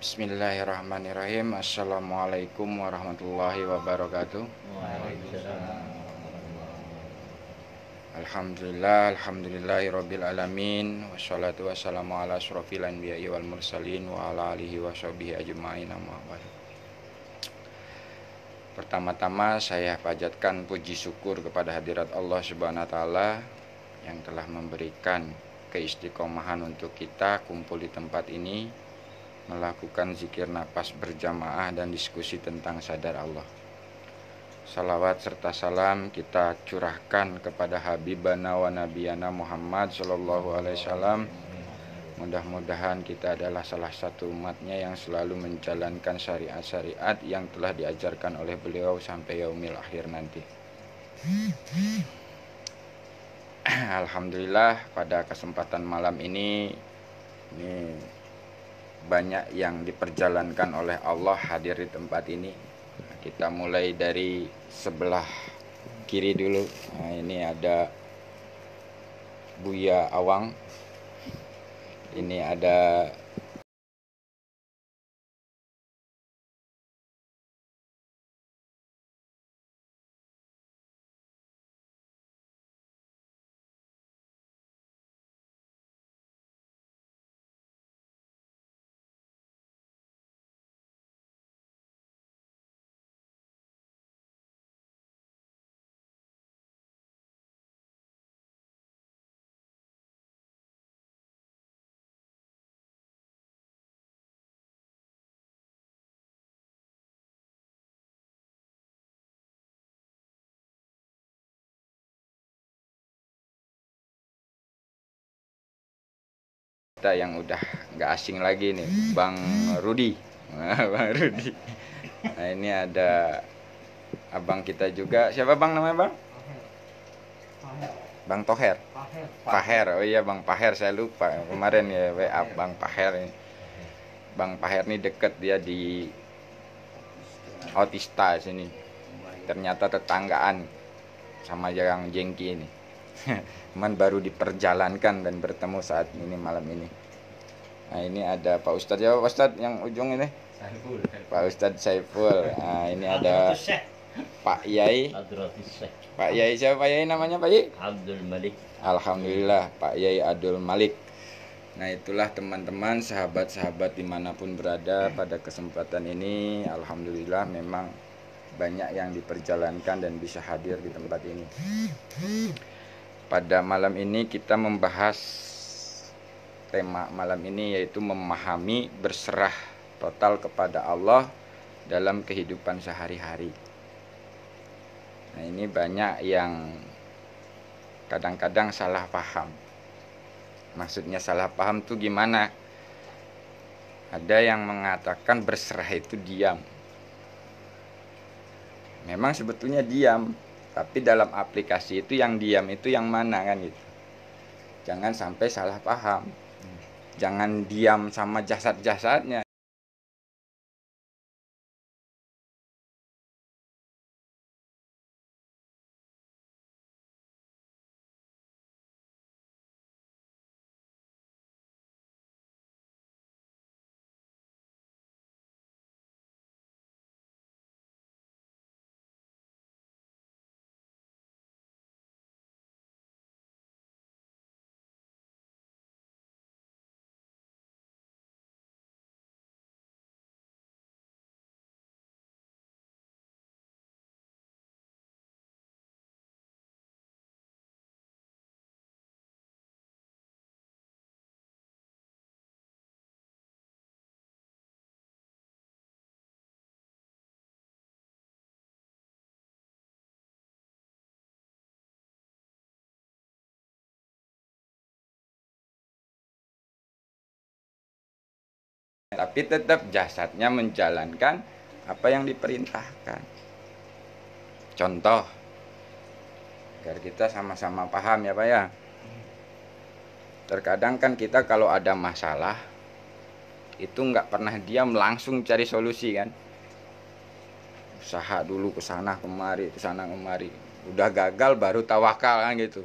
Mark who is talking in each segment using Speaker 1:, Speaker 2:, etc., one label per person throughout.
Speaker 1: Bismillahirrahmanirrahim. Assalamualaikum warahmatullahi wabarakatuh.
Speaker 2: Waalaikumsalam.
Speaker 1: Alhamdulillahirabbil alamin. Wassalatu wassalamu ala asyrofil anbiya'i wal mursalin wa ala alihi washabihi ajmain, amma ba'du. Pertama-tama saya panjatkan puji syukur kepada hadirat Allah Subhanahu wa taala yang telah memberikan keistiqomahan untuk kita kumpul di tempat ini, melakukan zikir nafas berjamaah dan diskusi tentang sadar Allah. Salawat serta salam kita curahkan kepada Habibana wa Nabiyana Muhammad sallallahu alaihi wasallam. Mudah-mudahan kita adalah salah satu umatnya yang selalu menjalankan syariat-syariat yang telah diajarkan oleh beliau sampai yaumil akhir nanti. Alhamdulillah, pada kesempatan malam ini banyak yang diperjalankan oleh Allah hadir di tempat ini. Kita mulai dari sebelah kiri dulu. Nah, ini ada Buya Awang. Ini ada kita yang udah nggak asing lagi nih, Bang Rudi. Bang Rudi. Nah, ini ada abang kita juga. Siapa bang namanya bang? Bang Toher. Paher. Oh iya Bang Paher, saya lupa kemarin ya WA Bang Paher ini. Bang Paher ini deket, dia di Autista sini. Ternyata tetanggaan sama yang jengki ini. Cuman baru diperjalankan dan bertemu saat ini malam ini. Nah, ini ada Pak Ustadz. Ya Pak Ustadz yang ujung ini.
Speaker 2: Saiful.
Speaker 1: Pak Ustadz Saiful. Nah, ini ada Pak Yai. Pak Yai siapa Pak Yai namanya Pak Yai?
Speaker 2: Abdul Malik.
Speaker 1: Alhamdulillah Pak Yai Abdul Malik. Nah, itulah teman-teman, sahabat-sahabat dimanapun berada pada kesempatan ini. Alhamdulillah memang banyak yang diperjalankan dan bisa hadir di tempat ini. Pada malam ini kita membahas tema malam ini, yaitu memahami berserah total kepada Allah dalam kehidupan sehari-hari. Nah, ini banyak yang kadang-kadang salah paham. Maksudnya salah paham tuh gimana? Ada yang mengatakan berserah itu diam. Memang sebetulnya diam, tapi dalam aplikasi itu yang diam itu yang mana kan gitu. Jangan sampai salah paham. Jangan diam sama jasad-jasadnya. Tapi tetap jasadnya menjalankan apa yang diperintahkan. Contoh, agar kita sama-sama paham ya Pak ya. Terkadang kan kita kalau ada masalah itu nggak pernah diam, langsung cari solusi kan. Usaha dulu ke sana kemari, ke sana kemari. Udah gagal baru tawakal kan gitu.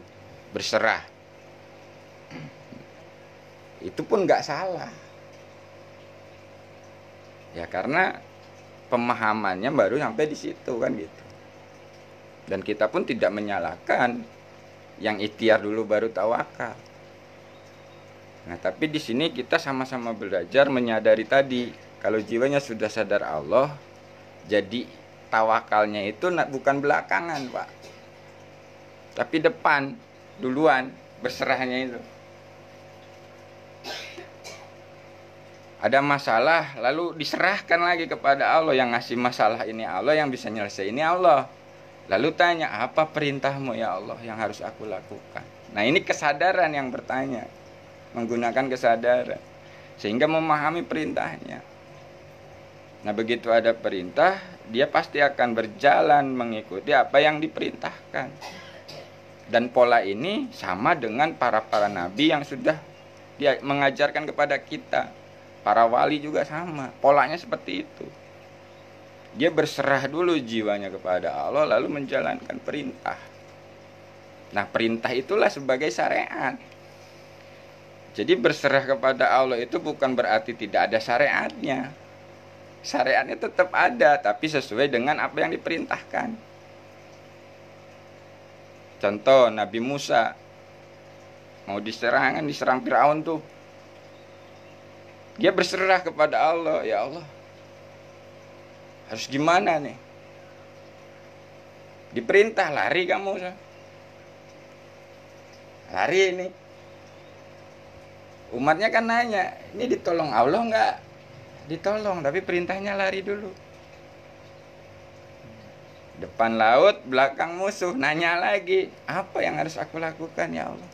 Speaker 1: Berserah. Itu pun nggak salah. Ya karena pemahamannya baru sampai di situ kan gitu. Dan kita pun tidak menyalahkan yang ikhtiar dulu baru tawakal. Nah, tapi di sini kita sama-sama belajar menyadari tadi, kalau jiwanya sudah sadar Allah, jadi tawakalnya itu bukan belakangan, Pak. Tapi depan, duluan berserahnya itu. Ada masalah lalu diserahkan lagi kepada Allah. Yang ngasih masalah ini Allah, yang bisa nyelesain ini Allah. Lalu tanya, apa perintahmu ya Allah yang harus aku lakukan? Nah, ini kesadaran yang bertanya, menggunakan kesadaran sehingga memahami perintahnya. Nah, begitu ada perintah, dia pasti akan berjalan mengikuti apa yang diperintahkan. Dan pola ini sama dengan para nabi yang sudah dia mengajarkan kepada kita. Para wali juga sama, polanya seperti itu. Dia berserah dulu jiwanya kepada Allah lalu menjalankan perintah. Nah, perintah itulah sebagai syariat. Jadi berserah kepada Allah itu bukan berarti tidak ada syariatnya. Syariatnya tetap ada, tapi sesuai dengan apa yang diperintahkan. Contoh Nabi Musa mau diserang Firaun tuh. Dia berserah kepada Allah, ya Allah, harus gimana nih? Diperintah lari kamu, lari ini. Umatnya kan nanya, ini ditolong Allah enggak? Ditolong, tapi perintahnya lari dulu. Depan laut, belakang musuh, nanya lagi, apa yang harus aku lakukan ya Allah?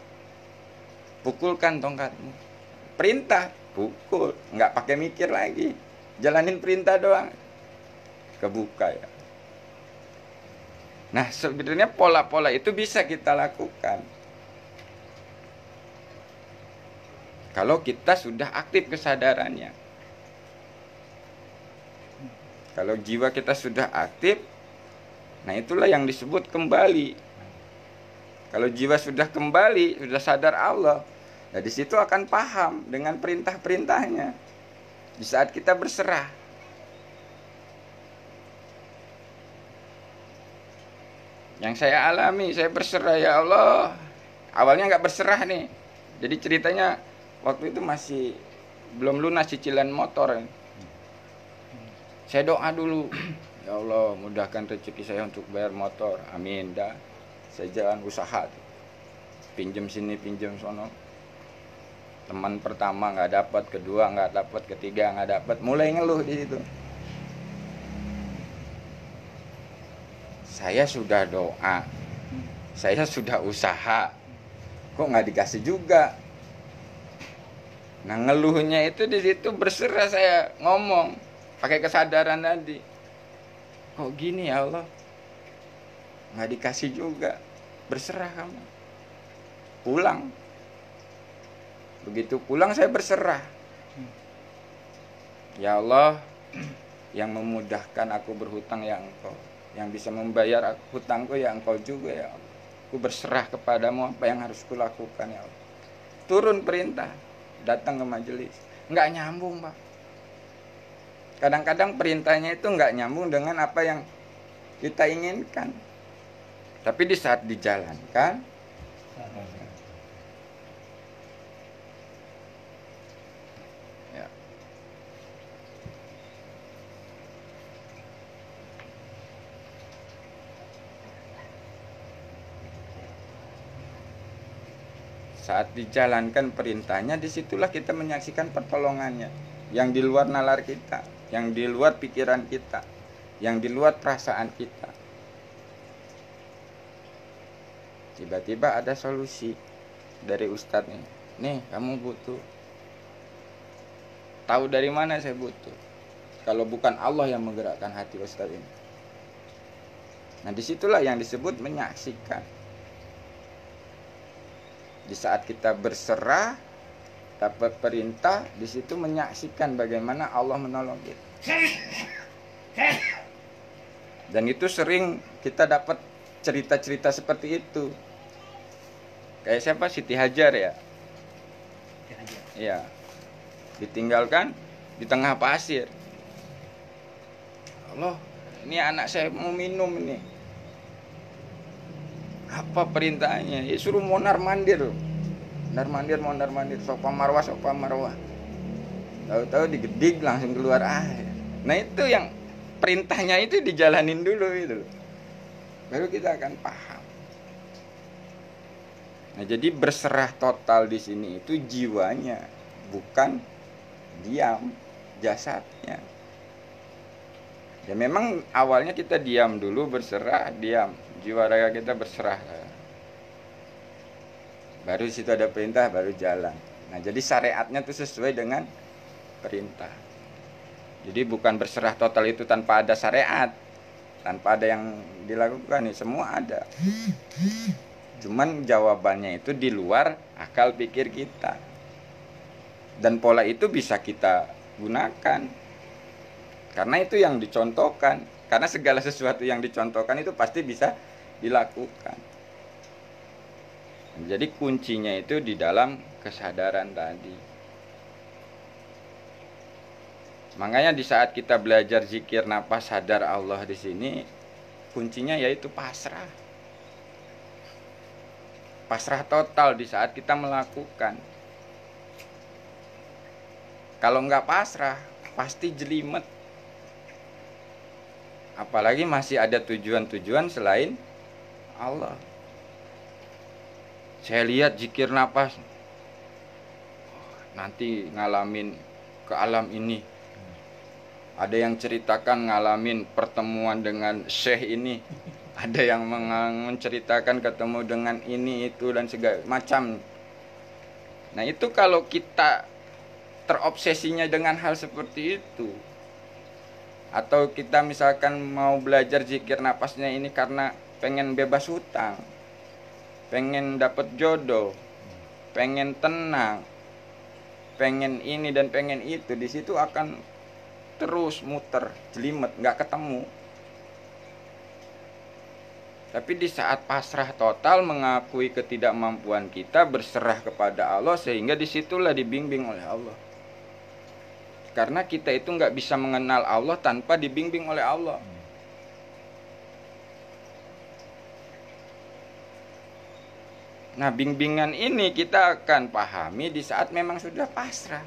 Speaker 1: Pukulkan tongkatmu. Perintah, pukul, enggak pakai mikir lagi. Jalanin perintah doang. Kebuka ya. Nah, sebenarnya pola-pola itu bisa kita lakukan kalau kita sudah aktif kesadarannya. Kalau jiwa kita sudah aktif, nah itulah yang disebut kembali. Kalau jiwa sudah kembali, sudah sadar Allah, nah di situ akan paham dengan perintah-perintahnya. Di saat kita berserah, yang saya alami, saya berserah ya Allah. Awalnya nggak berserah nih. Jadi ceritanya waktu itu masih belum lunas cicilan motor. Saya doa dulu, ya Allah mudahkan rezeki saya untuk bayar motor. Amin. Dah, saya jalan usaha. Pinjam sini, pinjam sono. Teman pertama nggak dapat, kedua nggak dapat, ketiga nggak dapat. Mulai ngeluh di situ. Saya sudah doa, saya sudah usaha, kok nggak dikasih juga. Nah, ngeluhnya itu di situ berserah, saya ngomong pakai kesadaran tadi. Kok gini ya Allah, nggak dikasih juga, berserah kamu. Pulang, begitu pulang saya berserah. Ya Allah, yang memudahkan aku berhutang ya Engkau. Yang bisa membayar hutangku ya Engkau juga ya Allah. Aku berserah kepadamu apa yang harus kulakukan ya Allah. Turun perintah, datang ke majelis. Nggak nyambung Pak. Kadang-kadang perintahnya itu nggak nyambung dengan apa yang kita inginkan. Tapi di saat dijalankan, ya. Saat dijalankan perintahnya, disitulah kita menyaksikan pertolongannya. Yang di luar nalar kita, yang di luar pikiran kita, yang di luar perasaan kita. Tiba-tiba ada solusi dari ustadz nih. Nih, kamu butuh. Tahu dari mana saya butuh? Kalau bukan Allah yang menggerakkan hati ustadz ini. Nah, disitulah yang disebut menyaksikan. Di saat kita berserah, dapat perintah, di situ menyaksikan bagaimana Allah menolong kita. Dan itu sering kita dapat cerita-cerita seperti itu. Kayak siapa? Siti Hajar ya. Iya. Ditinggalkan di tengah pasir. Allah, ini anak saya mau minum ini. Apa perintahnya? Ya suruh mondar mandir. Mondar mandir, sopa marwah. Tahu-tahu digedik langsung keluar air. Nah itu yang perintahnya itu dijalanin dulu itu. Baru kita akan paham. Nah jadi berserah total di sini itu jiwanya, bukan diam jasadnya. Ya memang awalnya kita diam dulu, berserah, diam. Jiwa raga kita berserah. Baru situ ada perintah, baru jalan. Nah jadi syariatnya itu sesuai dengan perintah. Jadi bukan berserah total itu tanpa ada syariat, tanpa ada yang dilakukan, semua ada. Cuman jawabannya itu di luar akal pikir kita. Dan pola itu bisa kita gunakan. Karena itu yang dicontohkan. Karena segala sesuatu yang dicontohkan itu pasti bisa dilakukan. Jadi kuncinya itu di dalam kesadaran tadi. Makanya di saat kita belajar zikir nafas sadar Allah di sini, kuncinya yaitu pasrah. Pasrah total di saat kita melakukan. Kalau nggak pasrah, pasti jelimet. Apalagi masih ada tujuan-tujuan selain Allah. Saya lihat zikir nafas, nanti ngalamin ke alam ini. Ada yang ceritakan ngalamin pertemuan dengan syekh ini. Ada yang menceritakan ketemu dengan ini, itu, dan segala macam. Nah itu kalau kita terobsesinya dengan hal seperti itu, atau kita misalkan mau belajar zikir napasnya ini karena pengen bebas hutang, pengen dapat jodoh, pengen tenang, pengen ini dan pengen itu, di situ akan terus muter, jelimet, nggak ketemu. Tapi di saat pasrah total, mengakui ketidakmampuan kita, berserah kepada Allah, sehingga disitulah dibimbing oleh Allah. Karena kita itu nggak bisa mengenal Allah tanpa dibimbing oleh Allah. Nah, bimbingan ini kita akan pahami di saat memang sudah pasrah.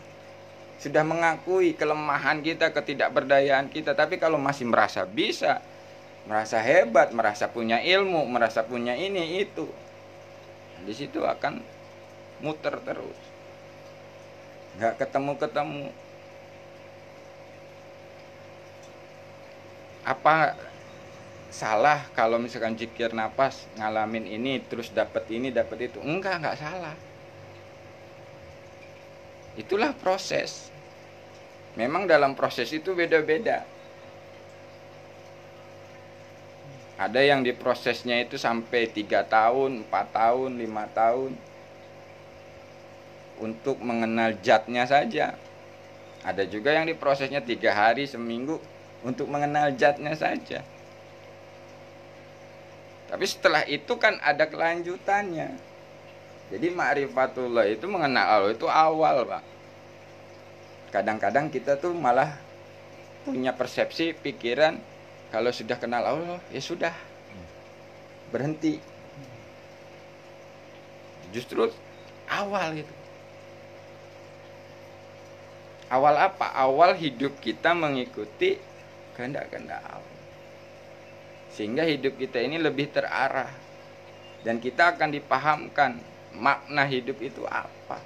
Speaker 1: Sudah mengakui kelemahan kita, ketidakberdayaan kita. Tapi kalau masih merasa bisa, merasa hebat, merasa punya ilmu, merasa punya ini, itu, di situ akan muter terus. Nggak ketemu-ketemu. Apa salah kalau misalkan zikir nafas ngalamin ini terus dapat ini dapat itu? Enggak salah. Itulah proses. Memang dalam proses itu beda-beda. Ada yang diprosesnya itu sampai 3 tahun, 4 tahun, 5 tahun untuk mengenal zatnya saja. Ada juga yang diprosesnya 3 hari, seminggu untuk mengenal zatnya saja. Tapi setelah itu kan ada kelanjutannya. Jadi ma'rifatullah itu mengenal Allah itu awal, Pak. Kadang-kadang kita tuh malah punya persepsi, pikiran, kalau sudah kenal Allah, ya sudah, berhenti. Justru awal itu. Awal apa? Awal hidup kita mengikuti kehendak-kehendak Allah. Sehingga hidup kita ini lebih terarah. Dan kita akan dipahamkan makna hidup itu apa.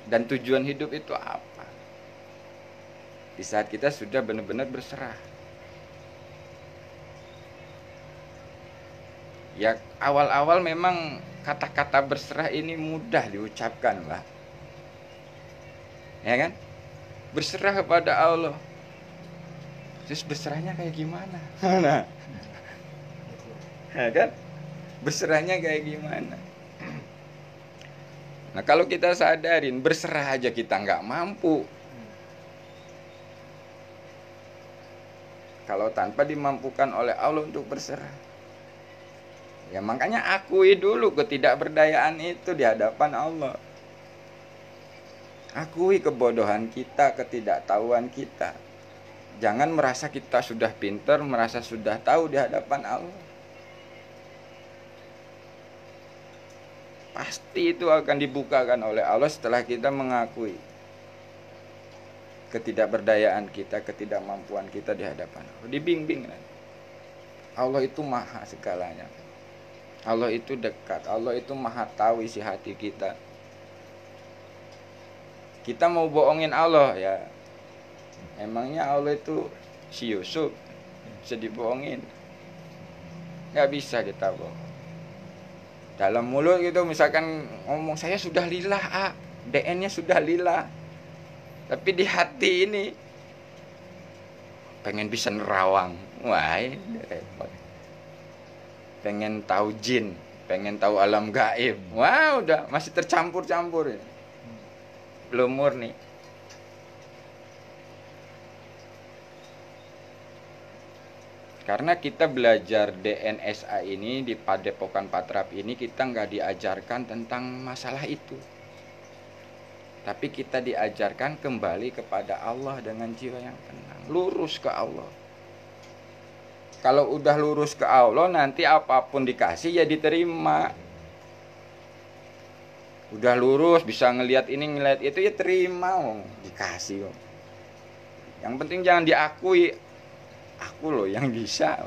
Speaker 1: Dan tujuan hidup itu apa. Di saat kita sudah benar-benar berserah. Ya awal-awal memang kata-kata berserah ini mudah diucapkan, Pak. Ya kan? Berserah kepada Allah. Terus berserahnya kayak gimana? Nah, ya kan? Berserahnya kayak gimana? Nah kalau kita sadarin berserah aja kita nggak mampu. Kalau tanpa dimampukan oleh Allah untuk berserah. Ya makanya akui dulu ketidakberdayaan itu di hadapan Allah. Akui kebodohan kita, ketidaktahuan kita. Jangan merasa kita sudah pinter, merasa sudah tahu di hadapan Allah. Pasti itu akan dibukakan oleh Allah setelah kita mengakui ketidakberdayaan kita, ketidakmampuan kita di hadapan Allah. Dibimbing. Allah itu maha segalanya. Allah itu dekat. Allah itu maha tahu isi hati kita. Kita mau bohongin Allah ya. Emangnya Allah itu si Yusuf bisa dibohongin? Gak bisa kita bohong. Dalam mulut gitu misalkan ngomong saya sudah lillah, DN-nya sudah lillah. Tapi di hati ini pengen bisa nerawang. Wah, ini repot. Pengen tahu jin, pengen tahu alam gaib. Wah, udah masih tercampur-campur ini. Belum murni. Karena kita belajar DNSA ini di Padepokan Patrap ini, kita nggak diajarkan tentang masalah itu. Tapi kita diajarkan kembali kepada Allah dengan jiwa yang tenang. Lurus ke Allah. Kalau udah lurus ke Allah, nanti apapun dikasih ya diterima. Udah lurus, bisa ngelihat ini, ngelihat itu, ya terima, dikasih. Yang penting jangan diakui, aku loh yang bisa,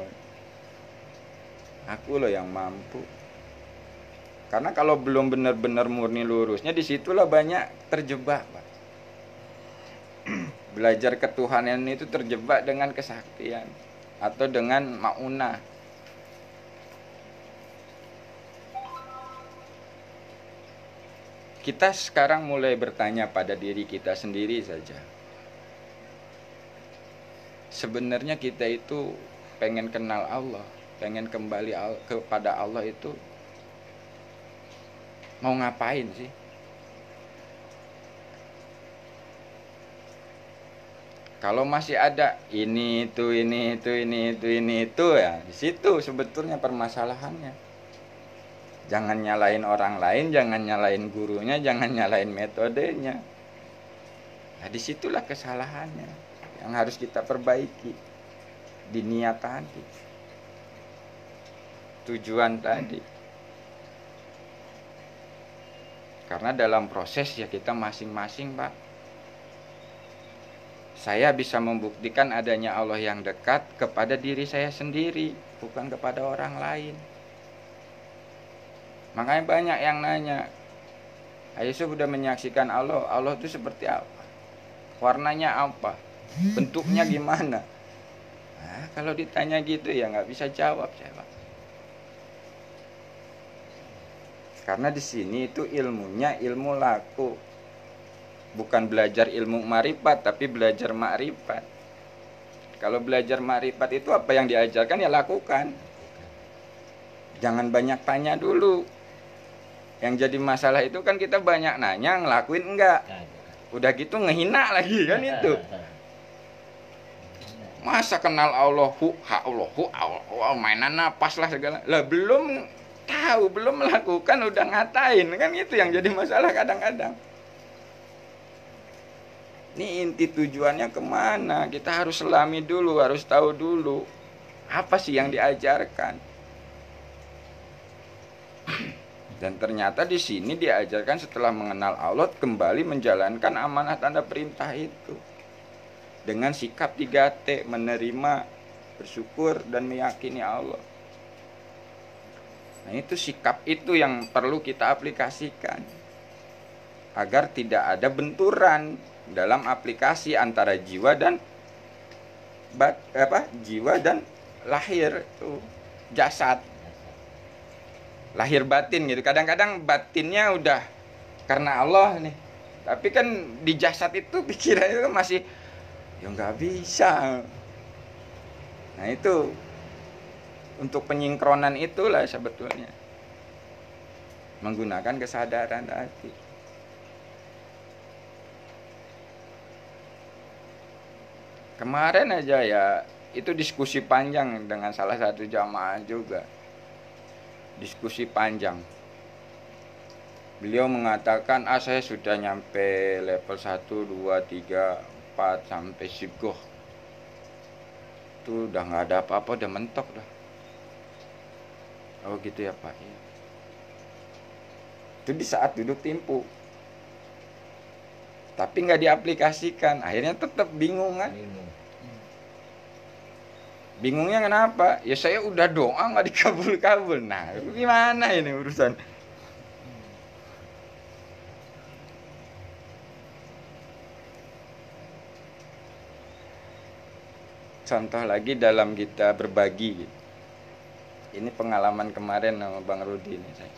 Speaker 1: aku loh yang mampu. Karena kalau belum benar-benar murni lurusnya, disitulah banyak terjebak, Pak. Belajar ketuhanan itu terjebak dengan kesaktian atau dengan maunah. Kita sekarang mulai bertanya pada diri kita sendiri saja. Sebenarnya kita itu pengen kenal Allah, pengen kembali kepada Allah itu mau ngapain sih? Kalau masih ada ini itu ya, di situ sebetulnya permasalahannya. Jangan nyalain orang lain, jangan nyalain gurunya, jangan nyalain metodenya. Nah, disitulah kesalahannya yang harus kita perbaiki di niat tadi, tujuan tadi. Karena dalam proses ya kita masing-masing, Pak. Saya bisa membuktikan adanya Allah yang dekat kepada diri saya sendiri, bukan kepada orang lain. Makanya banyak yang nanya, Yusuf sudah menyaksikan Allah, Allah itu seperti apa? Warnanya apa? Bentuknya gimana? Nah, kalau ditanya gitu ya nggak bisa jawab saya, Pak. Karena di sini itu ilmunya ilmu laku, bukan belajar ilmu ma'rifat, tapi belajar ma'rifat. Kalau belajar ma'rifat itu apa yang diajarkan ya lakukan. Jangan banyak tanya dulu. Yang jadi masalah itu kan kita banyak nanya, ngelakuin enggak. Udah gitu ngehina lagi kan itu. Masa kenal Allah, mainan napas lah segala. Lah belum tahu, belum melakukan udah ngatain, kan itu yang jadi masalah kadang-kadang. Ini inti tujuannya kemana? Kita harus selami dulu, harus tahu dulu apa sih yang diajarkan. Dan ternyata di sini diajarkan setelah mengenal Allah kembali menjalankan amanah tanda perintah itu dengan sikap 3T, menerima, bersyukur, dan meyakini Allah. Nah, itu sikap itu yang perlu kita aplikasikan agar tidak ada benturan dalam aplikasi antara jiwa dan jiwa dan lahir itu jasad. Lahir batin gitu. Kadang-kadang batinnya udah karena Allah nih. Tapi kan di jasad itu pikirannya masih ya nggak bisa. Nah itu untuk penyingkronan itulah sebetulnya menggunakan kesadaran tadi. Kemarin aja ya itu diskusi panjang dengan salah satu jamaah juga. Diskusi panjang. Beliau mengatakan, saya sudah nyampe level 1, 2, 3, 4 sampai sigoh. itu udah nggak ada apa-apa, udah mentok dah. Oh gitu ya Pak. Iya. Itu di saat duduk timpu, tapi nggak diaplikasikan, akhirnya tetap bingung kan. Bingungnya kenapa? Ya saya udah doa nggak dikabul-kabul. Nah gimana ini urusan? Contoh lagi dalam kita berbagi. Ini pengalaman kemarin sama Bang Rudi ini saya.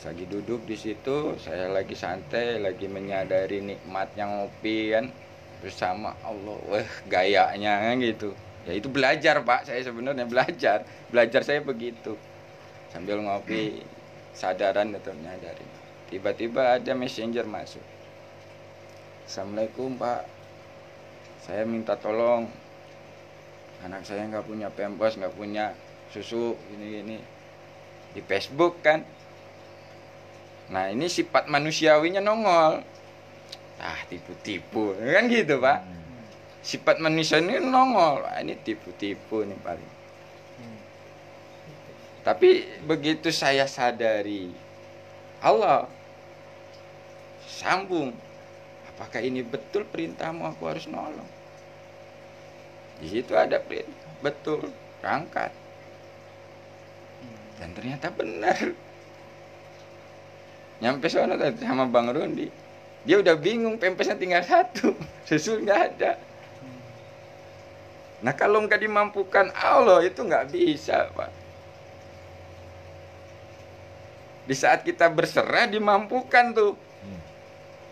Speaker 1: Lagi duduk di situ, saya lagi santai, lagi menyadari nikmatnya ngopi kan bersama Allah. Wah, gayanya kan gitu. Ya itu belajar Pak, saya sebenarnya belajar saya begitu. Sambil ngopi, sadaran atau menyadari. Tiba-tiba ada messenger masuk. Assalamualaikum Pak, saya minta tolong, anak saya nggak punya pampers, nggak punya susu, ini di Facebook kan. Nah ini sifat manusiawinya nongol. Ah tipu-tipu kan gitu Pak. Sifat manusia ini nongol. Ini tipu-tipu nih paling. Tapi begitu saya sadari Allah, sambung, apakah ini betul perintahmu, aku harus nolong. Di situ ada perintah, betul, berangkat. Dan ternyata benar. Nyampe sana sama Bang Rundi, dia udah bingung, pempesnya tinggal 1, susu nggak ada. Nah kalau nggak dimampukan Allah itu nggak bisa Pak. Di saat kita berserah dimampukan tuh.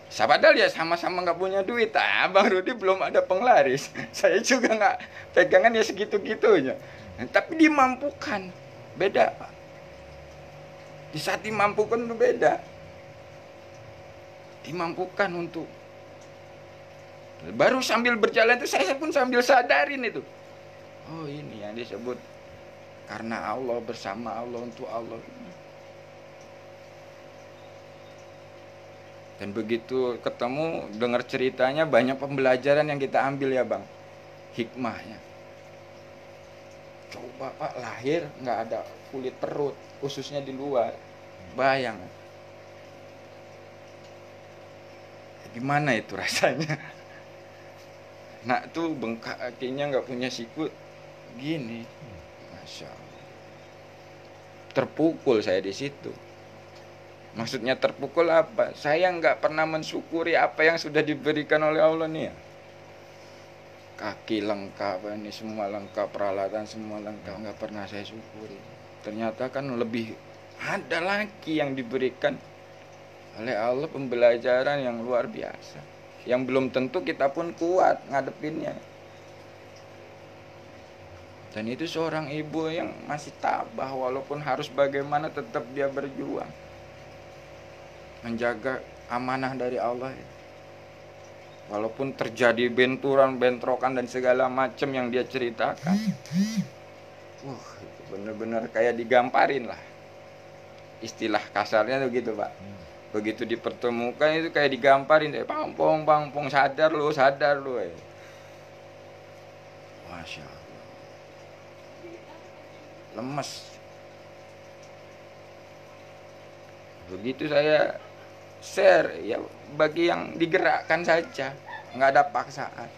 Speaker 1: Padahal ya sama-sama nggak punya duit. Bang Rudi belum ada penglaris, saya juga nggak pegangan ya segitu-gitunya. Tapi dimampukan, beda Pak. Di saat dimampukan itu beda. Dimampukan untuk, baru sambil berjalan itu saya pun sambil sadarin itu. Oh ini yang disebut karena Allah, bersama Allah, untuk Allah. Dan begitu ketemu, dengar ceritanya, banyak pembelajaran yang kita ambil ya Bang. Hikmahnya. Coba Pak, lahir nggak ada kulit perut, ususnya di luar. Bayang. Gimana itu rasanya? Nak tuh bengkak kakinya, nggak punya sikut. Gini. Masya Allah. Terpukul saya di situ. Maksudnya terpukul apa? Saya nggak pernah mensyukuri apa yang sudah diberikan oleh Allah nih ya. Kaki lengkap, ini semua lengkap, peralatan semua lengkap, nggak pernah saya syukuri. Ternyata kan lebih ada lagi yang diberikan oleh Allah, pembelajaran yang luar biasa, yang belum tentu kita pun kuat ngadepinnya. Dan itu seorang ibu yang masih tabah, walaupun harus bagaimana tetap dia berjuang menjaga amanah dari Allah. Walaupun terjadi benturan, bentrokan dan segala macam yang dia ceritakan. Itu benar-benar kayak digamparin lah. Istilah kasarnya tuh gitu Pak. Begitu dipertemukan itu kayak digamparin, pang-pong, sadar lu. Masya Allah. Lemes. Begitu saya share, ya bagi yang digerakkan saja, nggak ada paksaan.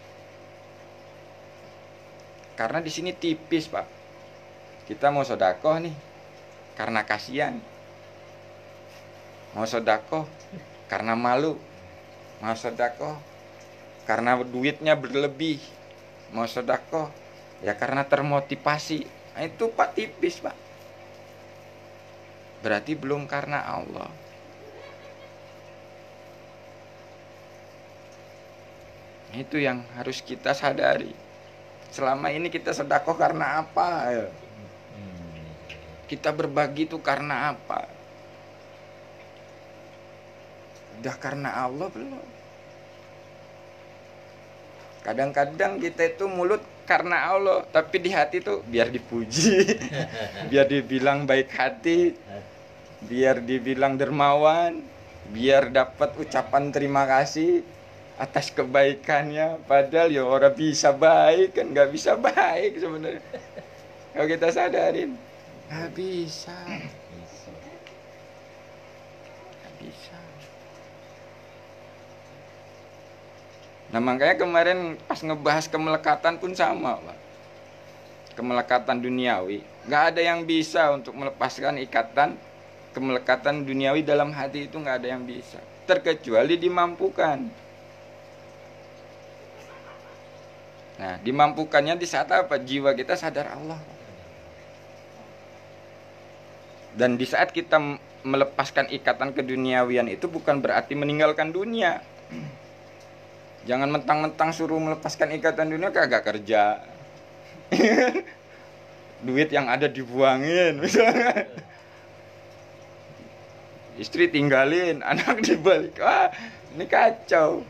Speaker 1: Karena di sini tipis Pak. Kita mau sedekah nih, karena kasihan. Mau sedekah karena malu. Mau sedekah karena duitnya berlebih. Mau sedekah ya karena termotivasi. Nah, itu Pak tipis Pak. Berarti belum karena Allah. Itu yang harus kita sadari. Selama ini kita sedekah karena apa? Kita berbagi itu karena apa? Udah karena Allah belum? Kadang-kadang kita itu mulut karena Allah, tapi di hati tuh biar dipuji, biar dibilang baik hati, biar dibilang dermawan, biar dapat ucapan terima kasih. atas kebaikannya, padahal ya orang bisa baik kan nggak bisa baik sebenarnya. Kalau kita sadarin nggak bisa, nggak bisa. Nah makanya kemarin pas ngebahas kemelekatan pun sama, Pak. Kemelekatan duniawi, nggak ada yang bisa untuk melepaskan ikatan kemelekatan duniawi dalam hati itu, nggak ada yang bisa, terkecuali dimampukan. Nah, dimampukannya di saat apa? Jiwa kita sadar Allah. Dan di saat kita melepaskan ikatan keduniawian itu bukan berarti meninggalkan dunia. Jangan mentang-mentang suruh melepaskan ikatan dunia kagak kerja. Duit yang ada dibuangin misalnya. Istri tinggalin, anak dibalik. Wah, ini kacau.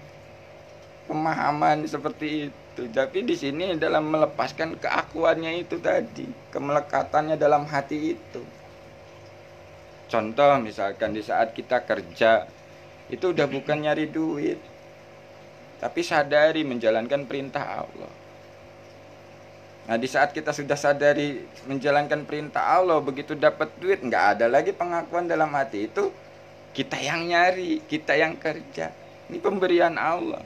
Speaker 1: Pemahaman seperti itu. Tapi di sini dalam melepaskan keakuannya itu tadi, kemelekatannya dalam hati itu. Contoh misalkan di saat kita kerja, itu udah bukan nyari duit, tapi sadari menjalankan perintah Allah. Nah di saat kita sudah sadari menjalankan perintah Allah, begitu dapat duit, nggak ada lagi pengakuan dalam hati itu, kita yang nyari, kita yang kerja. Ini pemberian Allah.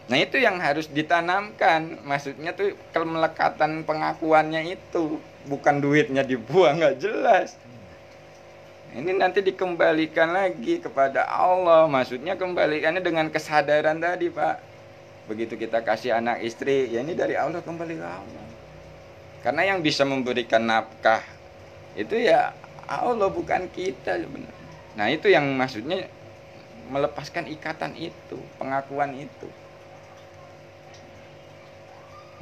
Speaker 1: Nah itu yang harus ditanamkan. Maksudnya tuh kemelekatan pengakuannya itu, bukan duitnya dibuang nggak jelas. Ini nanti dikembalikan lagi kepada Allah. Maksudnya kembalikannya dengan kesadaran tadi, Pak. Begitu kita kasih anak istri, ya ini dari Allah, kembali ke Allah. Karena yang bisa memberikan nafkah itu ya Allah, bukan kita sebenarnya. Nah itu yang maksudnya melepaskan ikatan itu, pengakuan itu.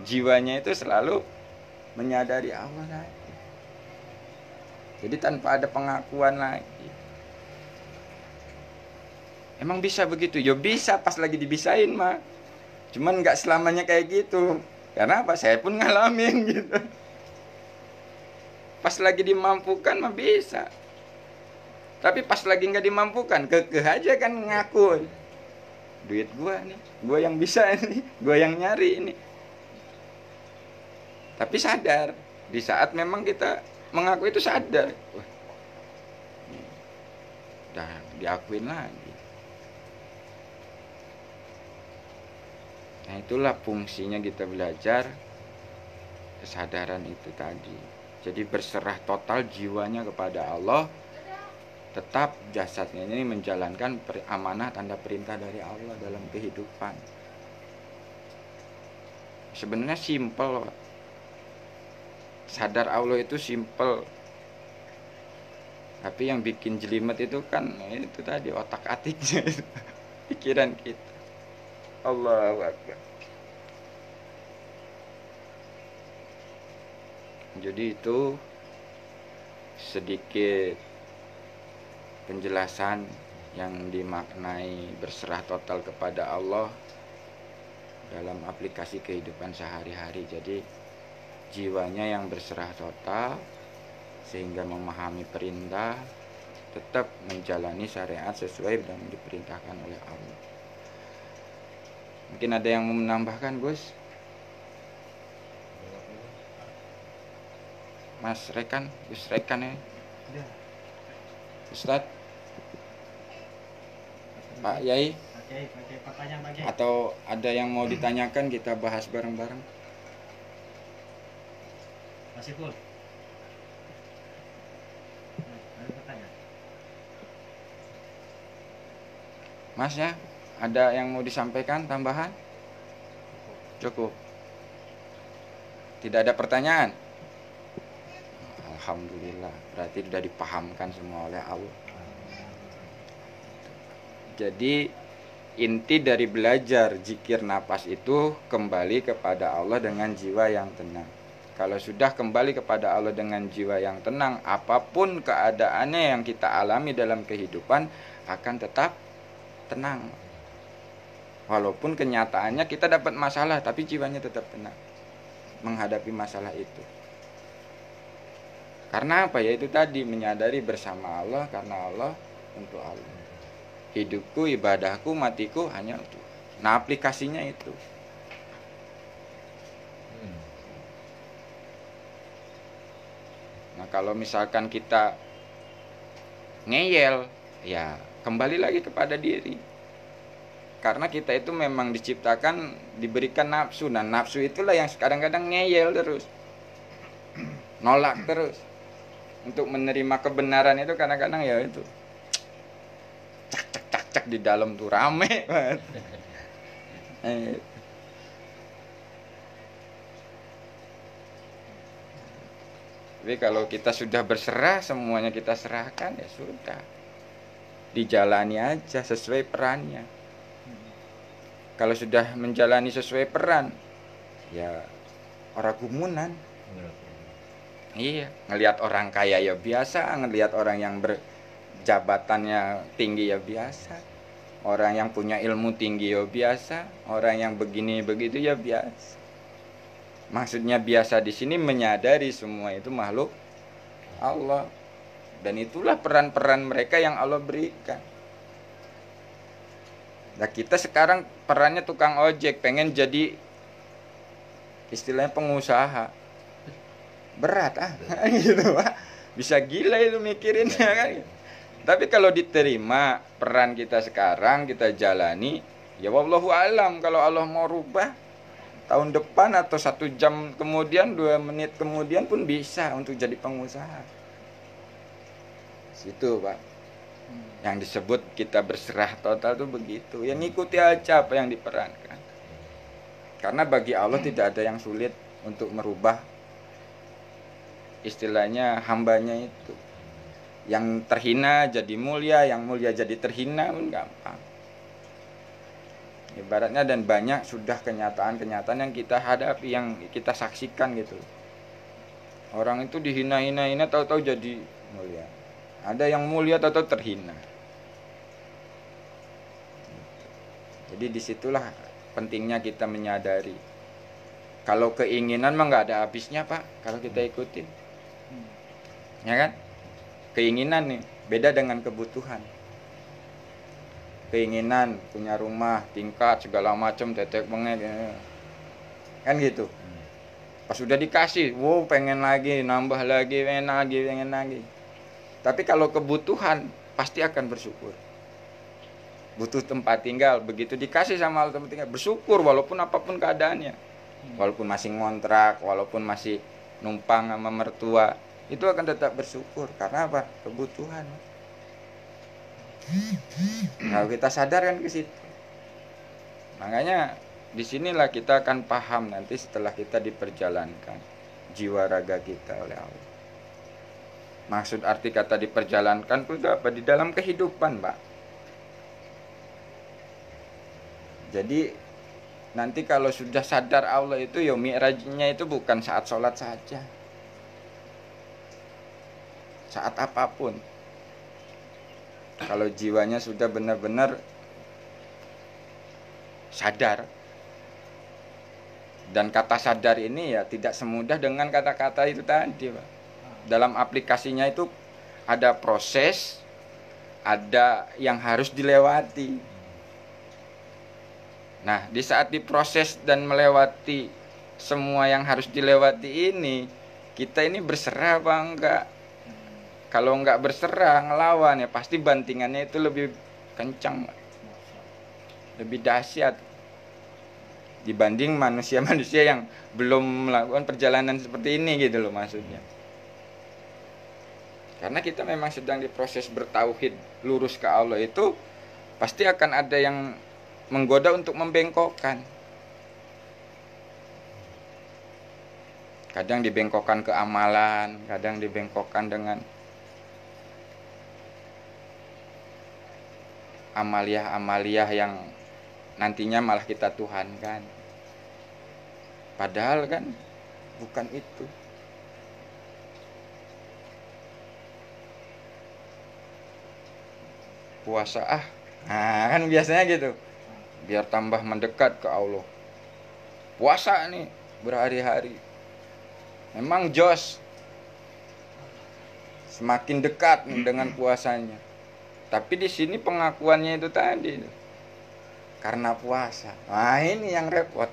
Speaker 1: Jiwanya itu selalu menyadari Allah lagi. Jadi tanpa ada pengakuan lagi. Emang bisa begitu? Ya bisa pas lagi dibisain mah. Cuman nggak selamanya kayak gitu. Karena apa? Saya pun ngalamin gitu. Pas lagi dimampukan mah bisa. Tapi pas lagi nggak dimampukan, kekeh aja kan ngaku. Duit gua nih, gua yang bisa ini, gua yang nyari ini. Tapi sadar, di saat memang kita mengaku itu sadar, wah, udah diakuin lagi. Nah itulah fungsinya kita belajar kesadaran itu tadi. Jadi berserah total jiwanya kepada Allah, tetap jasadnya ini menjalankan amanah tanda perintah dari Allah dalam kehidupan. Sebenarnya simpel, Pak. Sadar Allah itu simple, tapi yang bikin jelimet itu kan itu tadi otak atiknya itu. Pikiran kita. Allahu Akbar. Jadi itu sedikit penjelasan yang dimaknai berserah total kepada Allah dalam aplikasi kehidupan sehari-hari. Jadi jiwanya yang berserah total sehingga memahami perintah, tetap menjalani syariat sesuai yang diperintahkan oleh Allah. Mungkin ada yang mau menambahkan, Gus? Mas Rekan, Gus Rekan ya? Ustadz? Pak Yai? Atau ada yang mau ditanyakan, kita bahas bareng-bareng?
Speaker 3: Masih full. Ada pertanyaan?
Speaker 1: Mas ya, ada yang mau disampaikan tambahan? Cukup. Tidak ada pertanyaan? Alhamdulillah, berarti sudah dipahamkan semua oleh Allah. Jadi inti dari belajar zikir nafas itu kembali kepada Allah dengan jiwa yang tenang. Kalau sudah kembali kepada Allah dengan jiwa yang tenang, apapun keadaannya yang kita alami dalam kehidupan akan tetap tenang. Walaupun kenyataannya kita dapat masalah, tapi jiwanya tetap tenang menghadapi masalah itu. Karena apa? Ya itu tadi, menyadari bersama Allah, karena Allah, untuk Allah. hidupku, ibadahku, matiku hanya untuk. Nah, aplikasinya itu. Nah, kalau misalkan kita ngeyel, ya kembali lagi kepada diri. Karena kita itu memang diciptakan, diberikan nafsu. Nah, nafsu itulah yang kadang-kadang ngeyel terus, nolak terus. Untuk menerima kebenaran itu kadang-kadang ya itu cak di dalam tuh rame banget. Tapi kalau kita sudah berserah, semuanya kita serahkan, ya sudah, dijalani aja sesuai perannya. Kalau sudah menjalani sesuai peran, ya orang gumunan. Iya, ngelihat orang kaya ya biasa, ngelihat orang yang berjabatannya tinggi ya biasa, orang yang punya ilmu tinggi ya biasa, orang yang begini begitu ya biasa. Maksudnya biasa di sini menyadari semua itu makhluk Allah, dan itulah peran-peran mereka yang Allah berikan. Nah, kita sekarang perannya tukang ojek, pengen jadi istilahnya pengusaha, berat gitu Pak. Bisa gila itu mikirinnya kan. Tapi kalau diterima peran kita sekarang, kita jalani, ya wallahu alam, kalau Allah mau rubah tahun depan atau 1 jam kemudian, 2 menit kemudian pun bisa untuk jadi pengusaha. Situ Pak, yang disebut kita berserah total itu begitu. Ya ngikuti aja apa yang diperankan. Karena bagi Allah tidak ada yang sulit untuk merubah istilahnya hambanya itu. Yang terhina jadi mulia, yang mulia jadi terhina pun gampang. Ibaratnya, dan banyak sudah kenyataan-kenyataan yang kita hadapi, yang kita saksikan gitu. Orang itu dihina-hina, tahu-tahu jadi mulia. Ada yang mulia tahu-tahu terhina. Jadi disitulah pentingnya kita menyadari. Kalau keinginan mah nggak ada habisnya Pak, kalau kita ikutin. Ya kan? Keinginan nih beda dengan kebutuhan. Keinginan punya rumah, tingkat, segala macam, tetek bengek, kan gitu. Pas sudah dikasih, wow pengen lagi, nambah lagi, pengen lagi. Tapi kalau kebutuhan pasti akan bersyukur. Butuh tempat tinggal, begitu dikasih sama tempat tinggal, bersyukur walaupun apapun keadaannya. Walaupun masih ngontrak, walaupun masih numpang sama mertua, itu akan tetap bersyukur. Karena apa? Kebutuhan. Kalau kita sadar kan ke situ. Makanya disinilah kita akan paham nanti setelah kita diperjalankan jiwa raga kita oleh Allah. Maksud arti kata diperjalankan itu apa? Di dalam kehidupan Pak. Jadi nanti kalau sudah sadar Allah itu, ya mi'rajnya itu bukan saat sholat saja, saat apapun. Kalau jiwanya sudah benar-benar sadar. Dan kata sadar ini ya tidak semudah dengan kata-kata itu tadi Pak. Dalam aplikasinya itu ada proses, ada yang harus dilewati. Nah, di saat diproses dan melewati semua yang harus dilewati ini, kita ini berserah apa enggak? Kalau enggak berserah, ngelawan, ya pasti bantingannya itu lebih kencang, lebih dahsyat dibanding manusia-manusia yang belum melakukan perjalanan seperti ini gitu loh maksudnya. Karena kita memang sedang diproses bertauhid, lurus ke Allah itu, pasti akan ada yang menggoda untuk membengkokkan. Kadang dibengkokkan ke amalan, kadang dibengkokkan dengan amaliah-amaliah yang nantinya malah kita tuhankan. Padahal kan bukan itu. Puasa nah kan biasanya gitu, biar tambah mendekat ke Allah. Puasa nih berhari-hari, memang jos, semakin dekat dengan puasanya. Tapi di sini pengakuannya itu tadi karena puasa. Nah, ini yang repot.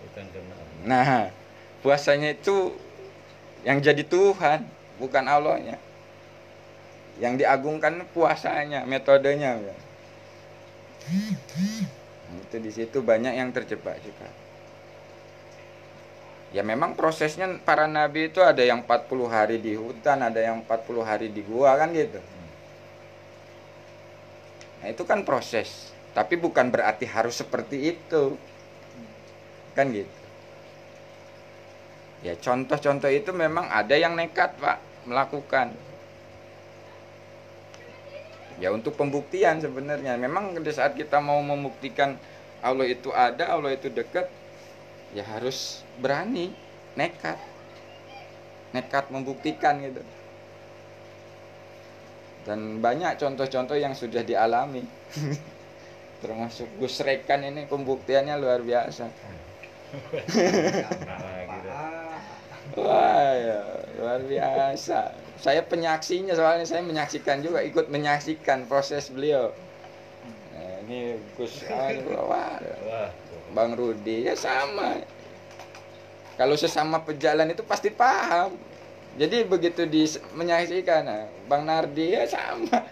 Speaker 2: Bukan karena Allah.
Speaker 1: Nah, puasanya itu yang jadi Tuhan, bukan Allahnya. Yang diagungkan puasanya, metodenya. Itu di situ banyak yang terjebak juga. Ya memang prosesnya para nabi itu ada yang 40 hari di hutan, ada yang 40 hari di gua kan gitu. Nah, itu kan proses, tapi bukan berarti harus seperti itu. Kan gitu. Ya contoh-contoh itu memang ada yang nekat, Pak, melakukan. Ya untuk pembuktian sebenarnya. Memang di saat kita mau membuktikan Allah itu ada, Allah itu dekat, ya harus berani, nekat. Nekat membuktikan gitu. Dan banyak contoh-contoh yang sudah dialami. Termasuk Gus Rekan ini pembuktiannya luar biasa. Wah, ya, luar biasa. Saya penyaksinya, soalnya saya menyaksikan juga, ikut menyaksikan proses beliau. Nah, ini Gus wah, Bang Rudi ya sama. Kalau sesama pejalan itu pasti paham. Jadi begitu menyaksikan, nah, Bang Nardi ya sama.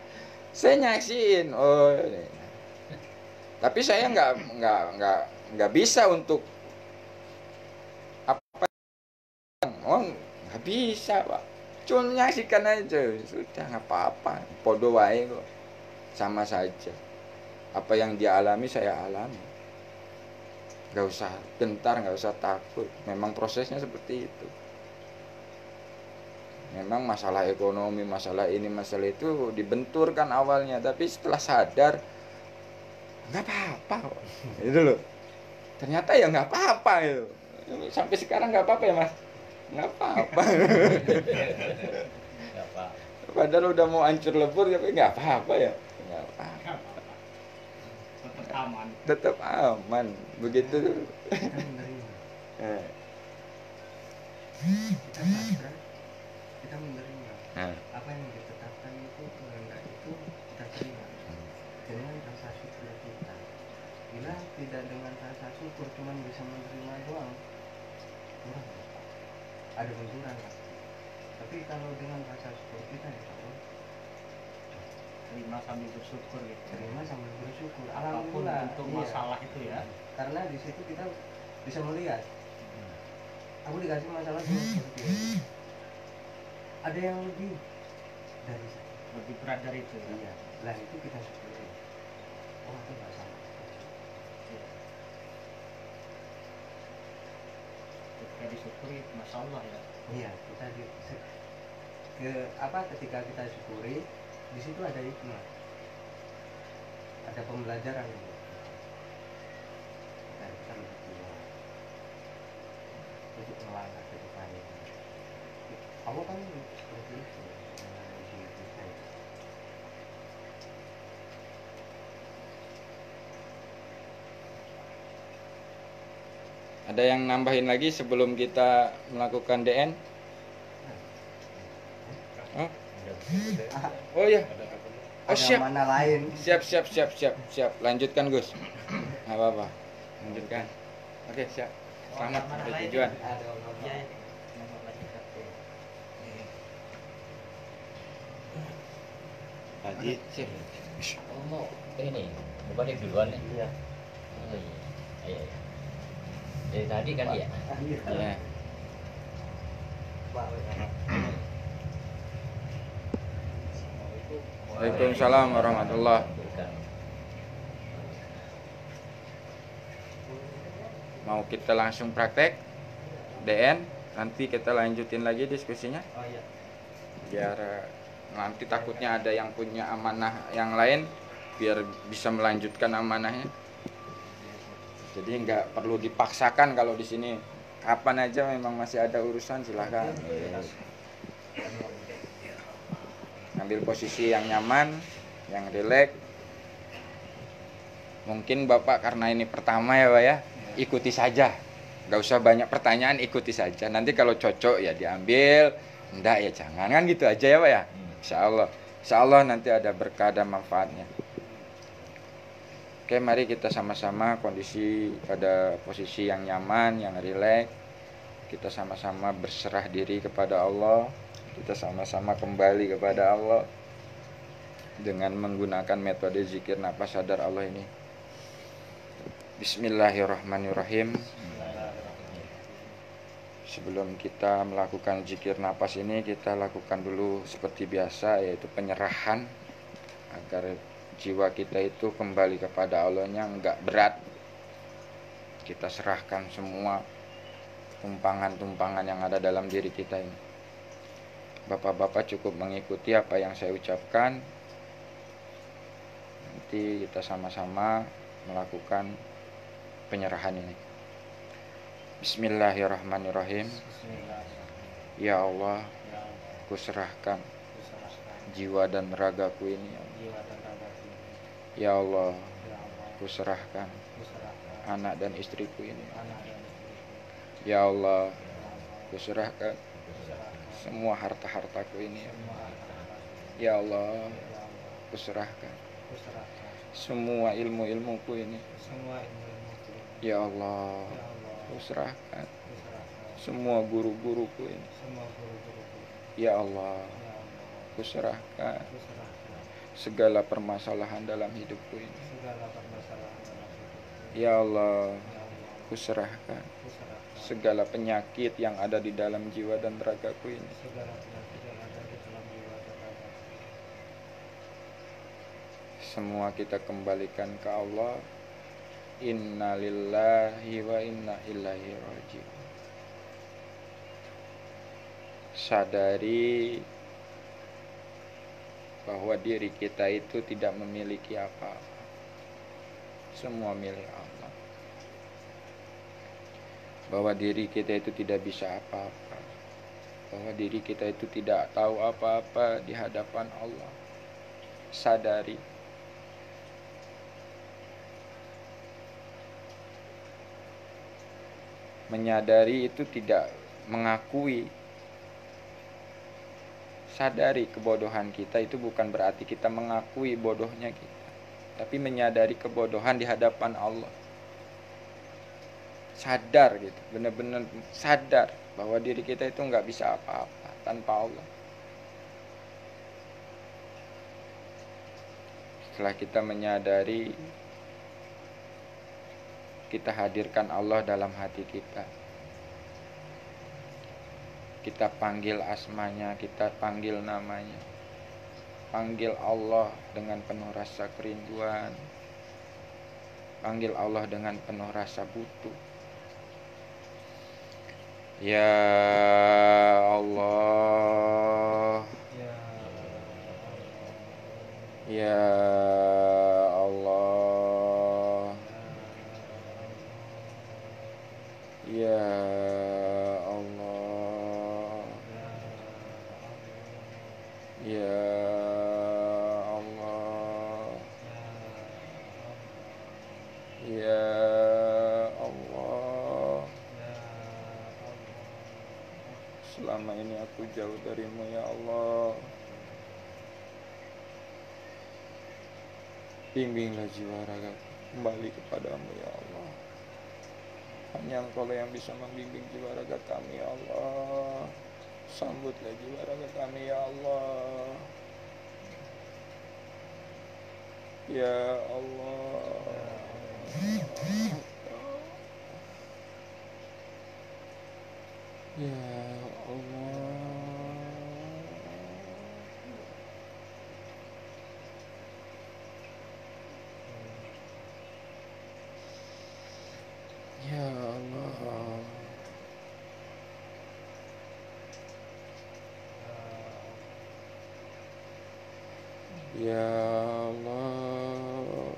Speaker 1: Saya nyaksiin. Oh, ini. Tapi saya nggak bisa untuk apa? Oh, nggak bisa, Pak. Cuma menyaksikan aja, sudah nggak apa-apa. Podo wae kok, sama saja. Apa yang dia alami saya alami. Nggak usah gentar, nggak usah takut. Memang prosesnya seperti itu. Memang masalah ekonomi, masalah ini, masalah itu dibenturkan awalnya, tapi setelah sadar nggak apa-apa kok. Itu loh. Ternyata ya nggak apa-apa itu. Sampai sekarang nggak apa-apa ya, Mas. Nggak apa-apa.
Speaker 2: Nggak apa.
Speaker 1: Padahal udah mau hancur lebur, tapi nggak apa-apa ya. Nggak apa-apa.
Speaker 3: Tetap aman.
Speaker 1: Tetap aman. Begitu.
Speaker 3: Kita menerima.
Speaker 1: Eh,
Speaker 3: Kita pasrah. Kita menerima.
Speaker 1: Nah,
Speaker 3: Apa yang ditetapkan itu kehendak itu kita terima dengan rasa syukur kita. Bila tidak dengan rasa syukur, cuma bisa menerima doang, kurang. Ada benturan lah. Tapi kalau dengan rasa syukur kita ya Allah, terima sambil bersyukur gitu. Terima sambil bersyukur.
Speaker 4: Apapun
Speaker 3: Alhamdulillah.
Speaker 4: bentuk
Speaker 3: Iya.
Speaker 4: masalah itu ya.
Speaker 3: Karena di situ kita bisa melihat. Aku dikasih masalah cuma seperti ini. Ada yang lebih dari saya.
Speaker 4: Lebih berat dari itu ya.
Speaker 3: Iya. Lah itu kita syukuri. Oh itu nggak salah.
Speaker 4: Iya. Ketika disyukuri, masya Allah ya.
Speaker 3: Iya, kita ketika kita syukuri, di situ ada hikmah, ada pembelajaran gitu. Dan kita lebih kuat untuk melangkah ke depannya. Allah kan seperti itu dengan kita.
Speaker 1: ada yang nambahin lagi sebelum kita melakukan DN? Oh, oh ya. Oh
Speaker 3: Ada
Speaker 1: siap.
Speaker 3: mana lain?
Speaker 1: Siap. Lanjutkan Gus. Nggak apa-apa. Lanjutkan. Oke, siap. Selamat sampai tujuan.
Speaker 3: Ada orang
Speaker 4: Ya,
Speaker 3: lain.
Speaker 4: nomor lagi satu.
Speaker 1: Tadi siap.
Speaker 2: Oh, mau ini, mau balik duluan ya?
Speaker 3: Iya.
Speaker 2: Oh, iya. Iya. Dari tadi kan ya?
Speaker 3: Iya.
Speaker 1: Ya.
Speaker 3: Pak,
Speaker 1: Waalaikumsalam warahmatullahi. Mau kita langsung praktek DN, nanti kita lanjutin lagi diskusinya.
Speaker 3: Oh iya.
Speaker 1: Biar nanti takutnya ada yang punya amanah yang lain, biar bisa melanjutkan amanahnya. Jadi nggak perlu dipaksakan. Kalau di sini kapan aja memang masih ada urusan, silahkan ambil posisi yang nyaman, yang rileks. Mungkin Bapak karena ini pertama ya Pak ya, ikuti saja, nggak usah banyak pertanyaan, ikuti saja. Nanti kalau cocok ya diambil, enggak ya jangan, kan gitu aja ya Pak ya. Insya Allah Insya Allah nanti ada berkah dan manfaatnya. Oke, mari kita sama-sama kondisi pada posisi yang nyaman, yang rileks. Kita sama-sama berserah diri kepada Allah. Kita sama-sama kembali kepada Allah dengan menggunakan metode zikir nafas sadar Allah ini. Bismillahirrahmanirrahim. Sebelum kita melakukan zikir nafas ini, kita lakukan dulu seperti biasa, yaitu penyerahan agar jiwa kita itu kembali kepada Allahnya enggak berat. Kita serahkan semua tumpangan-tumpangan yang ada dalam diri kita ini. Bapak-bapak cukup mengikuti apa yang saya ucapkan. Nanti kita sama-sama melakukan penyerahan ini. Bismillahirrahmanirrahim. Ya Allah, kuserahkan jiwa dan ragaku ini. Ya Allah, kuserahkan anak dan istriku ini. Ya Allah, kuserahkan semua harta-hartaku ini. Ya Allah, kuserahkan semua ilmu-ilmuku ini. Ya Allah, kuserahkan semua guru-guruku ini. Ya Allah, kuserahkan segala permasalahan dalam hidupku ini. Ya Allah, kuserahkan segala penyakit yang ada di dalam jiwa dan ragaku ini. Semua kita kembalikan ke Allah. Inna lillahi wa inna ilaihi raji'un. Sadari bahwa diri kita itu tidak memiliki apa-apa. Semua milik Allah. Bahwa diri kita itu tidak bisa apa-apa. Bahwa diri kita itu tidak tahu apa-apa di hadapan Allah. Sadari. Menyadari itu tidak mengakui. Sadari kebodohan kita itu bukan berarti kita mengakui bodohnya kita, tapi menyadari kebodohan di hadapan Allah. Sadar gitu, benar-benar sadar bahwa diri kita itu nggak bisa apa-apa tanpa Allah. Setelah kita menyadari, kita hadirkan Allah dalam hati kita. Kita panggil asmanya, kita panggil namanya. Panggil Allah dengan penuh rasa kerinduan. Panggil Allah dengan penuh rasa butuh. Ya Allah. Ya Allah. Ya Allah. Ya Allah. Ya Allah. Selama ini aku jauh darimu ya Allah. Bimbinglah jiwa raga kembali kepadamu ya Allah. Hanya Engkau yang bisa membimbing jiwa raga kami ya Allah. Sambutlah jiwa raga kami ya Allah. Ya Allah. Ya Allah. Ya Allah. Ya Allah.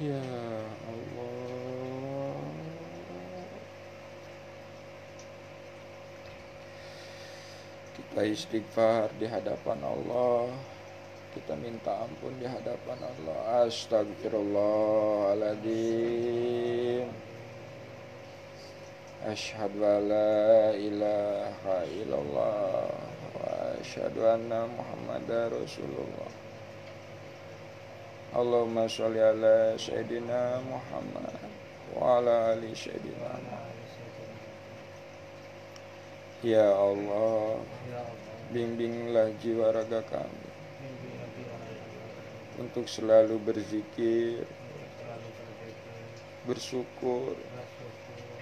Speaker 1: Ya Allah. Kita istighfar di hadapan Allah. Kita minta ampun di hadapan Allah. Astagfirullahaladzim. Asyhadu an la ilaha illallah wa asyhadu anna Muhammadar Rasulullah. Allahumma sholli ala Sayyidina Muhammad wa ala ali Sayyidina Muhammad. Ya Allah,
Speaker 3: Ya Allah,
Speaker 1: bimbinglah jiwa raga kami
Speaker 3: bimbinglah jiwa raga kami
Speaker 1: untuk selalu berzikir,
Speaker 3: untuk selalu berzikir,
Speaker 1: bersyukur,
Speaker 3: bersyukur,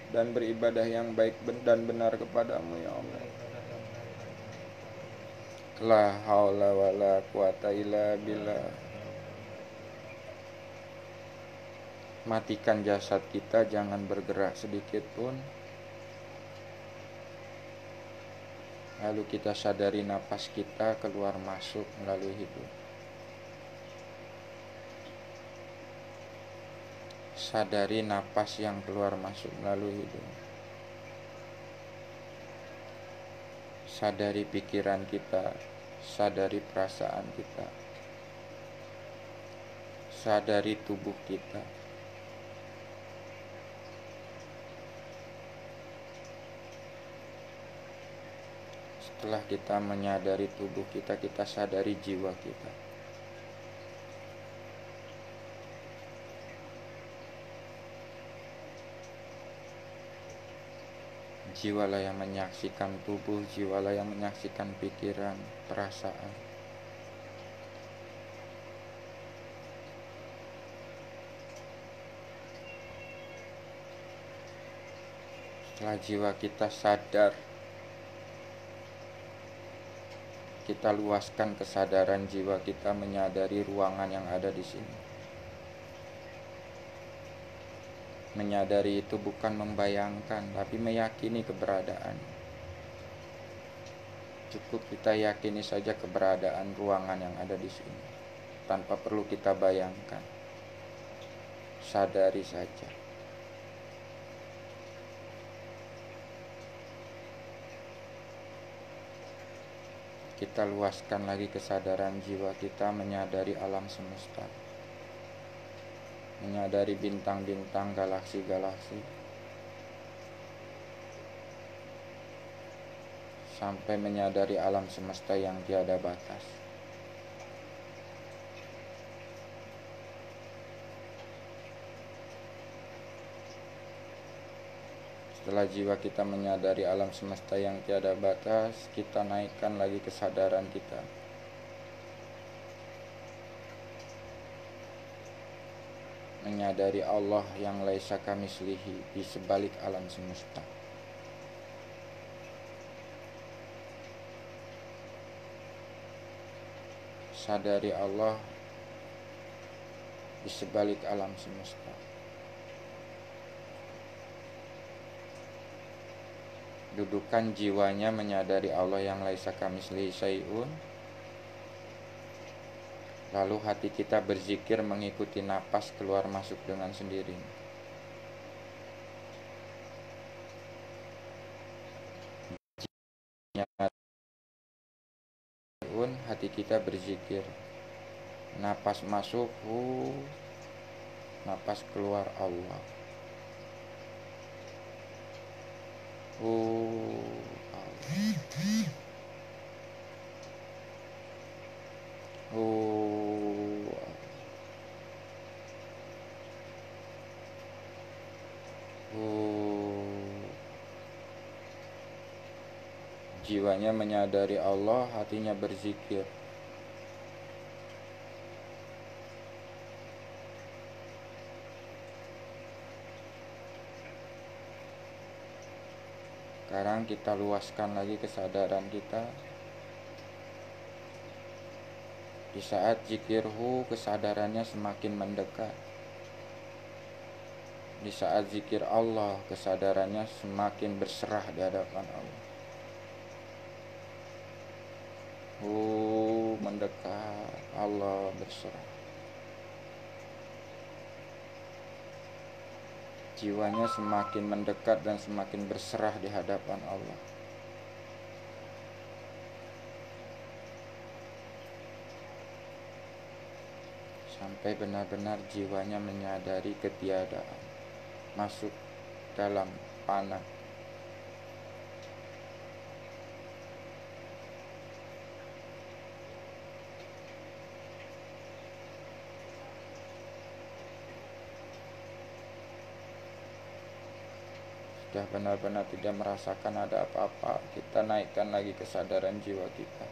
Speaker 1: dan beribadah yang baik dan benar kepadamu ya Allah.
Speaker 3: beribadah yang baik dan benar.
Speaker 1: La haula wa la quwata illa billah. Matikan jasad kita, jangan bergerak sedikit pun. Lalu kita sadari napas kita keluar masuk melalui hidung. Sadari napas yang keluar masuk melalui hidung. Sadari pikiran kita, sadari perasaan kita, sadari tubuh kita. Setelah kita menyadari tubuh kita, kita sadari jiwa kita. Jiwalah yang menyaksikan tubuh, jiwalah yang menyaksikan pikiran, perasaan. Setelah jiwa kita sadar, kita luaskan kesadaran jiwa kita menyadari ruangan yang ada di sini. Menyadari itu bukan membayangkan, tapi meyakini keberadaan. Cukup kita yakini saja keberadaan ruangan yang ada di sini, tanpa perlu kita bayangkan. Sadari saja. Kita luaskan lagi kesadaran jiwa kita menyadari alam semesta, menyadari bintang-bintang, galaksi-galaksi, sampai menyadari alam semesta yang tiada batas. Setelah jiwa kita menyadari alam semesta yang tiada batas, kita naikkan lagi kesadaran kita. Menyadari Allah yang laisa kamislihi di sebalik alam semesta. Sadari Allah di sebalik alam semesta. Dudukan jiwanya menyadari Allah yang laisa kamislihi syai'un. Lalu hati kita berzikir mengikuti napas keluar masuk dengan sendirinya. Hati kita berzikir. Napas masuk hu, napas keluar Allah. Jiwanya menyadari Allah, hatinya berzikir. Sekarang kita luaskan lagi kesadaran kita. Di saat zikirhu, kesadarannya semakin mendekat. Di saat zikir Allah, kesadarannya semakin berserah di hadapan Allah. Mendekat, Allah berserah. Jiwanya semakin mendekat dan semakin berserah di hadapan Allah. Sampai benar-benar jiwanya menyadari ketiadaan, masuk dalam panah sudah benar-benar tidak merasakan ada apa-apa, kita naikkan lagi kesadaran jiwa kita.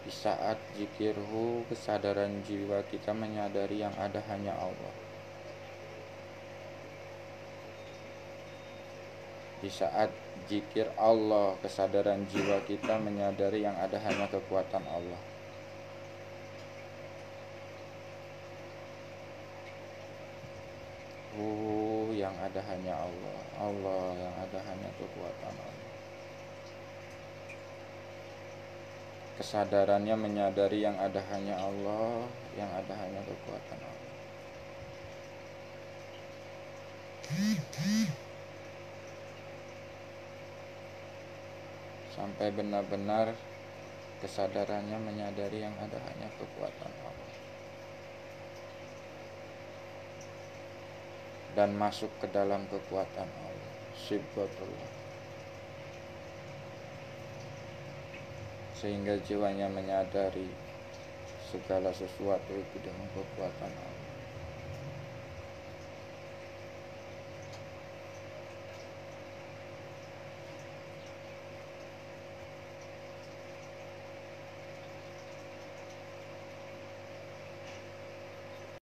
Speaker 1: Di saat zikirhu, kesadaran jiwa kita menyadari yang ada hanya Allah. Di saat zikir Allah, kesadaran jiwa kita menyadari yang ada hanya kekuatan Allah. Yang ada hanya Allah, Allah yang ada hanya kekuatan Allah. Kesadarannya menyadari yang ada hanya Allah, yang ada hanya kekuatan Allah. Sampai benar-benar kesadarannya menyadari yang ada hanya kekuatan Allah. Dan masuk ke dalam kekuatan Allah, Sibghatullah. Sehingga jiwanya menyadari segala sesuatu itu dengan kekuatan Allah.